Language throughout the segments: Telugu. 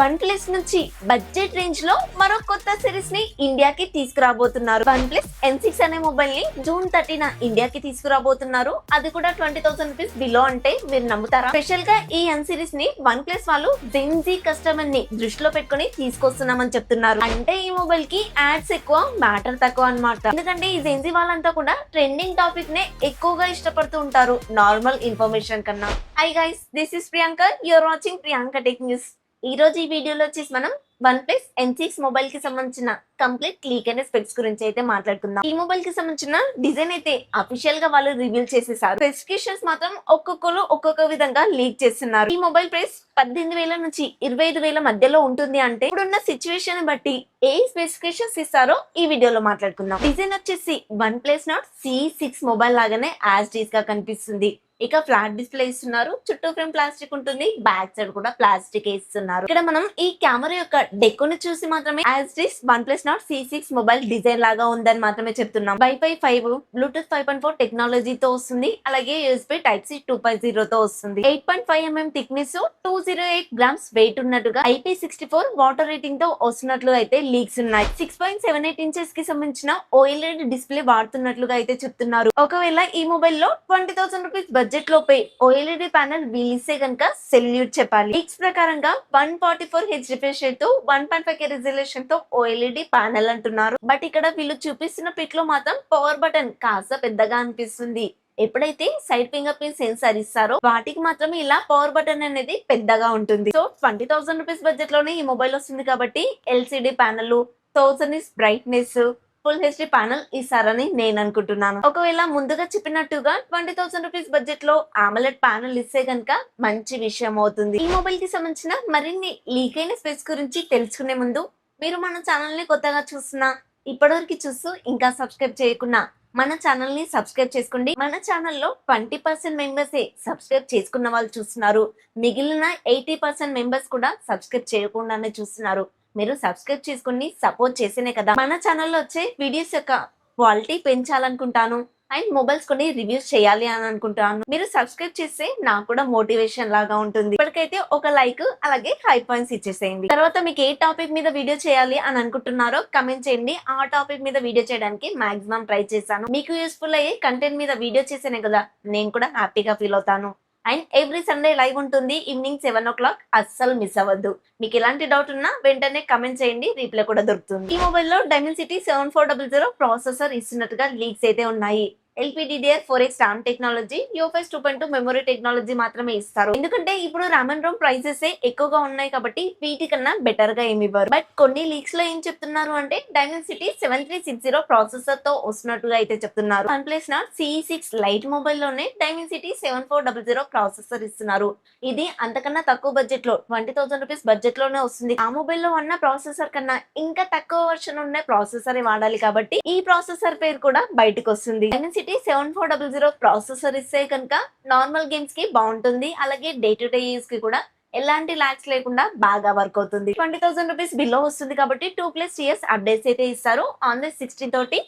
వన్ ప్లస్ నుంచి బడ్జెట్ రేంజ్ లో మరో కొత్త సిరీస్ ని ఇండియాకి తీసుకురాబోతున్నారు. వన్ ప్లస్ N6 అనే మొబైల్ ని జూన్ 30న ఇండియాకి తీసుకురాబోతున్నారు. అది కూడా 20,000 రూపీస్ బిలో. అంటే మీరు నమ్ముతారా? స్పెషల్ గా ఈ ఎన్ సిరీస్ ని వన్ ప్లస్ వాళ్ళు జెన్జీ కస్టమర్ ని దృష్టిలో పెట్టుకుని తీసుకొస్తున్నామని చెప్తున్నారు. అంటే ఈ మొబైల్ కి యాడ్స్ ఎక్కువ, మ్యాటర్ తక్కువ అన్నమాట. ఎందుకంటే ఈ జెన్జీ వాళ్ళంతా కూడా ట్రెండింగ్ టాపిక్ నే ఎక్కువగా ఇష్టపడుతూ ఉంటారు నార్మల్ ఇన్ఫర్మేషన్ కన్నా. Hi guys, this is Priyanka, you're watching Priyanka tech news. ఈ రోజు ఈ వీడియోలో వచ్చేసి మనం వన్ ప్లస్ N6 మొబైల్ కి సంబంధించిన కంప్లీట్ లీక్ అయిన స్పెక్స్ గురించి అయితే మాట్లాడుకుందాం. ఈ మొబైల్ కి సంబంధించిన డిజైన్ అయితే అఫీషియల్ గా వాళ్ళు రివీల్ చేసేసారు. స్పెసిఫికేషన్స్ మాత్రం ఒక్కొక్కరు ఒక్కొక్క విధంగా లీక్ చేస్తున్నారు. ఈ మొబైల్ ప్రైస్ 18,000 నుంచి 25,000 మధ్యలో ఉంటుంది. అంటే ఇప్పుడున్న సిచ్యువేషన్ బట్టి ఏ స్పెసిఫికేషన్స్ ఇస్తారో ఈ వీడియోలో మాట్లాడుకుందాం. డిజైన్ వచ్చేసి OnePlus Nord C6 mobile లాగానే యాజ్ డీస్ గా కనిపిస్తుంది. ఇక ఫ్లాట్ డిస్ప్లే ఇస్తున్నారు, చుట్టూ ఫ్రేమ్ ప్లాస్టిక్ ఉంటుంది, బ్యాక్ సైడ్ కూడా ప్లాస్టిక్ ఇస్తున్నారు. ఇక్కడ మనం ఈ కెమెరా యొక్క డెకోని చూసి మాత్రమే as this OnePlus Nord C6 mobile design లాగా ఉందని మాత్రమే చెప్తున్నాం. వైఫై 5, బ్లూటూత్ 5.4 టెక్నాలజీతో వస్తుంది. అలాగే USB Type-C 2.0 తో వస్తుంది. 8.5 mm థిక్నెస్, 208 గ్రామ్స్ వెయిట్ ఉన్నట్టుగా IP64 వాటర్ రేటింగ్ తో వస్తున్నట్లు అయితే లీక్స్ ఉన్నాయి. 6.78 ఇంచెస్ కి సంబంధించిన OLED డిస్ప్లే వాడుతున్నట్లుగా అయితే చెప్తున్నారు. ఒకవేళ ఈ మొబైల్ లో 20,000 రూపీస్ బడ్జెట్ లోపే OLED ప్యానెల్ వీలిస్తే కనుక సెల్యూట్ చెప్పాలి. లీక్స్ ప్రకారంగా 144Hz రిఫ్రెష్ రేట్ తో 1.5K రిజల్యూషన్ తో OLED ప్యానెల్ అంటున్నారు. బట్ ఇక్కడ వీళ్ళు చూపిస్తున్న పిక్ లో మాత్రం పవర్ బటన్ కాస్త పెద్దగా అనిపిస్తుంది. ఎప్పుడైతే సైడ్ ఫింగర్ ప్రింట్ సెన్సార్ ఇస్తారో వాటికి మాత్రం ఇలా పవర్ బటన్ అనేది పెద్దగా ఉంటుంది. సో 20,000 రూపీస్ బడ్జెట్ లోనే ఈ మొబైల్ వస్తుంది కాబట్టి LCD panel, 1000 brightness, full HD panel ఇస్తారని నేను అనుకుంటున్నాను. ఒకవేళ ముందుగా చెప్పినట్టుగా 20,000 రూపీస్ బడ్జెట్ లో AMOLED ప్యానల్ ఇస్తే గనక మంచి విషయం అవుతుంది. ఈ మొబైల్ కి సంబంధించిన మరిన్ని లీక్ అయిన స్పెక్స్ గురించి తెలుసుకునే ముందు మీరు మన ఛానల్ ని కొత్తగా చూస్తున్నా, ఇప్పటివరకు చూస్తూ ఇంకా సబ్స్క్రైబ్ చేయకున్నా మన ఛానల్ ని సబ్స్క్రైబ్ చేసుకోండి. మన ఛానల్లో 20% మెంబర్సే సబ్స్క్రైబ్ చేసుకున్న వాళ్ళు చూస్తున్నారు. మిగిలిన 80% మెంబర్స్ కూడా సబ్స్క్రైబ్ చేయకుండానే చూస్తున్నారు. మీరు సబ్స్క్రైబ్ చేసుకుని సపోర్ట్ చేసేనే కదా మన ఛానల్లో వచ్చే వీడియోస్ యొక్క క్వాలిటీ పెంచాలనుకుంటాను అండ్ మొబైల్స్ కొన్ని రివ్యూస్ చేయాలి అని అనుకుంటాను. మీరు సబ్స్క్రైబ్ చేస్తే నాకు కూడా మోటివేషన్ లాగా ఉంటుంది. ఇప్పటికైతే ఒక లైక్ అలాగే హై పాయింట్స్ ఇచ్చేసేయండి. తర్వాత మీకు ఏ టాపిక్ మీద వీడియో చేయాలి అని అనుకుంటున్నారో కమెంట్ చేయండి. ఆ టాపిక్ మీద వీడియో చేయడానికి మాక్సిమం ట్రై చేశాను. మీకు యూస్ఫుల్ అయ్యే కంటెంట్ మీద వీడియో చేసేనే కదా నేను కూడా హ్యాపీగా ఫీల్ అవుతాను. అండ్ ఎవ్రీ సండే లైవ్ ఉంటుంది ఈవినింగ్ 7 o'clock. అస్సలు మిస్ అవ్వద్దు. మీకు ఎలాంటి డౌట్ ఉన్నా వెంటనే కమెంట్ చేయండి, రీప్లై కూడా దొరుకుతుంది. ఈ మొబైల్లో Dimensity 7400 ప్రాసెసర్ ఇస్తున్నట్టుగా లీక్స్ అయితే ఉన్నాయి. LPDDR4X RAM technology, UFS 2.2 memory technology మాత్రమే ఇస్తారు. ఎందుకంటే ఇప్పుడు RAM and ROM ప్రైసెస్ ఎక్కువగా ఉన్నాయి కాబట్టి వీటికన్నా బెటర్ గా ఏమి ఇవ్వరు. బట్ కొన్ని లీక్స్ లో ఏం చెప్తున్నారు అంటే Dimensity 7360 ప్రాసెసర్ తో వస్తున్నట్టుగా అయితే చెప్తున్నారు. One plus Nord C6 lite mobile లోనే Dimensity 7400 ప్రాసెసర్ ఇస్తున్నారు. ఇది అంతకన్నా తక్కువ బడ్జెట్ లో 20,000 రూపీస్ బడ్జెట్ లోనే వస్తుంది. ఆ మొబైల్ లో ఉన్న ప్రాసెసర్ కన్నా ఇంకా తక్కువ వర్షన్ ఉన్న ప్రాసెసర్ వాడాలి కాబట్టి ఈ ప్రాసెసర్ పేరు కూడా బయటకు వస్తుంది. Dimensity 7400 ప్రాసెసర్ ఇస్తే కనుక నార్మల్ గేమ్స్ కి బాగుంటుంది. అలాగే డే టు డే యూస్ కి కూడా ఎలాంటి లాగ్స్ లేకుండా బాగా వర్క్ అవుతుంది. 20,000 రూపీస్ బిలో వస్తుంది కాబట్టి 2+ years అప్డేట్స్ అయితే ఇస్తారు. Android 16 తోటి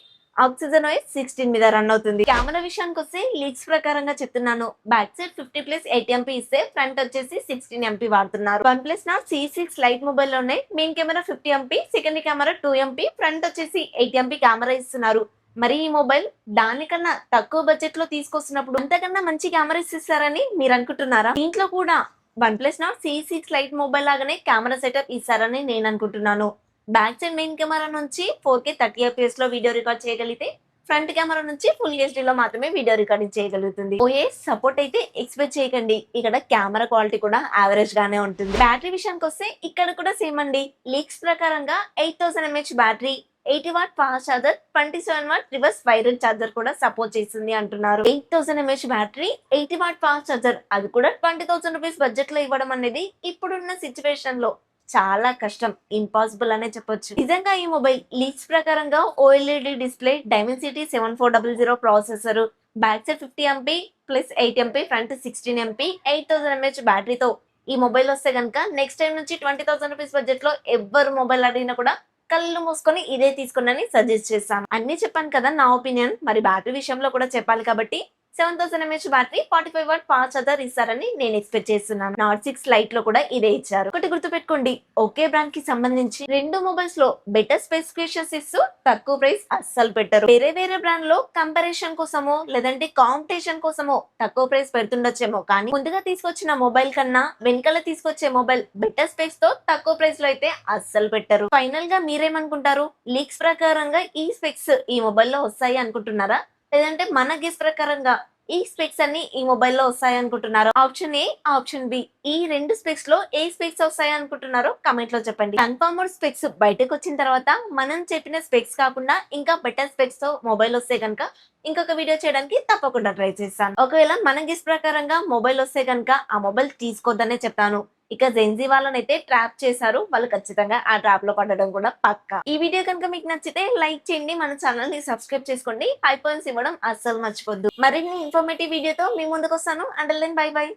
ఆక్సిజన్ OS 16 మీద రన్ అవుతుంది. కెమెరా విషయానికి వస్తే లీక్స్ ప్రకారంగా చెప్తున్నాను. బ్యాక్ సైడ్ 50+8 MP ఇస్తే ఫ్రంట్ వచ్చేసి 16 MP వాడుతున్నారు. OnePlus Nord C6 lite mobile లోనే main camera 50 MP, second camera 2 MP, front వచ్చేసి 8 MP కెమెరా ఇస్తున్నారు. మరి ఈ మొబైల్ దానికన్నా తక్కువ బడ్జెట్ లో తీసుకొస్తున్నప్పుడు అంతకన్నా మంచి కెమెరాస్ ఇస్తారని మీరు అనుకుంటున్నారా? దీంట్లో కూడా one plus Nord C6 lite mobile లాగానే కెమెరా సెటప్ ఇస్తారని నేను అనుకుంటున్నాను. బ్యాక్ సైడ్ మెయిన్ కెమెరా నుంచి 4K 30 fps లో వీడియో రికార్డ్ చేయగలిగితే ఫ్రంట్ కెమెరా నుంచి ఫుల్ HD లో మాత్రమే వీడియో రికార్డింగ్ చేయగలుగుతుంది. OS సపోర్ట్ అయితే ఎక్స్పెక్ట్ చేయకండి. ఇక్కడ కెమెరా క్వాలిటీ కూడా యావరేజ్ గానే ఉంటుంది. బ్యాటరీ విషయానికి వస్తే ఇక్కడ కూడా సేమ్ అండి. లీక్స్ ప్రకారంగా 8000 mAh battery, 80 watt fast charger, 27 watt reverse viral charger కూడా సపోర్ట్ చేస్తుంది అంటున్నారు. 8000 mAh battery, 80 watt fast charger, అది కూడా 20,000 రూపీస్ బడ్జెట్ లో ఇవ్వడం అనేది ఇప్పుడున్న సిచ్యువేషన్ లో చాలా కష్టం, ఇంపాసిబుల్ అనే చెప్పొచ్చు. నిజంగా ఈ మొబైల్ లీక్స్ ప్రకారంగా OLED display, Dimensity 7400 processor, back side 50 MP plus 8 MP, front 16 MP, 8000 mAh బ్యాటరీతో ఈ మొబైల్ వస్తే కనుక నెక్స్ట్ టైం నుంచి 20,000 రూపీస్ బడ్జెట్ లో ఎవ్వరు మొబైల్ అడిగినా కూడా కళ్ళు మూసుకొని ఇదే తీసుకుని సజెస్ట్ చేస్తాను. అన్ని చెప్పాను కదా నా ఒపీనియన్. మరి బ్యాటరీ విషయంలో కూడా చెప్పాలి కాబట్టి 7000 mAh battery, 45 watt fast charger ఇస్తారని నేను ఎక్స్పెక్ట్ చేస్తున్నాను. నాట్ 6 లైట్ లో కూడా ఇదే ఇచ్చారు. ఒకటి గుర్తుపెట్టుకోండి, ఒకే బ్రాండ్ కి సంబంధించి రెండు మొబైల్స్ లో బెటర్ స్పెసిఫికేషన్స్ ఇస్తూ తక్కువ ప్రైస్ అస్సలు పెట్టరు. వేరే బ్రాండ్ లో కంపారిజన్ కోసమో లేదంటే కాంపిటీషన్ కోసమో తక్కువ ప్రైస్ పెడుతుండొచ్చేమో, కానీ ముందుగా తీసుకొచ్చిన మొబైల్ కన్నా వెనకాల తీసుకొచ్చే మొబైల్ బెటర్ స్పెక్స్ తో తక్కువ ప్రైస్ లో అయితే అస్సలు పెట్టరు. ఫైనల్ గా మీరేమనుకుంటారు? లీక్స్ ప్రకారంగా ఈ స్పెక్స్ ఈ మొబైల్ లో వస్తాయి అనుకుంటున్నారా, లేదంటే మన గెస్ ప్రకారంగా ఈ స్పెక్స్ అన్ని ఈ మొబైల్లో వస్తాయి అనుకుంటున్నారో? ఆప్షన్ ఏ, ఆప్షన్ బి, ఈ రెండు స్పెక్స్ లో ఏ స్పెక్స్ వస్తాయి అనుకుంటున్నారో కమెంట్ లో చెప్పండి. కన్ఫర్మ్డ్ స్పెక్స్ బయటకు వచ్చిన తర్వాత మనం చెప్పిన స్పెక్స్ కాకుండా ఇంకా బెటర్ స్పెక్స్ తో మొబైల్ వస్తే కనుక ఇంకొక వీడియో చేయడానికి తప్పకుండా ట్రై చేస్తాను. ఒకవేళ మన గెస్ ప్రకారంగా మొబైల్ వస్తే కనుక ఆ మొబైల్ తీసుకోద్దనే చెప్తాను. ఇక జెన్జీ వాళ్ళనైతే ట్రాప్ చేశారు, వాళ్ళు ఖచ్చితంగా ఆ ట్రాప్ లో పడడం కూడా పక్కా. ఈ వీడియో కనుక మీకు నచ్చితే లైక్ చేయండి, మన ఛానల్ ని సబ్స్క్రైబ్ చేసుకోండి, హై పాయింట్స్ ఇవ్వడం అస్సలు మర్చిపోద్దు. మరిన్ని ఇన్ఫర్మేటివ్ వీడియోతో మీ ముందుకు వస్తాను. Until then bye by.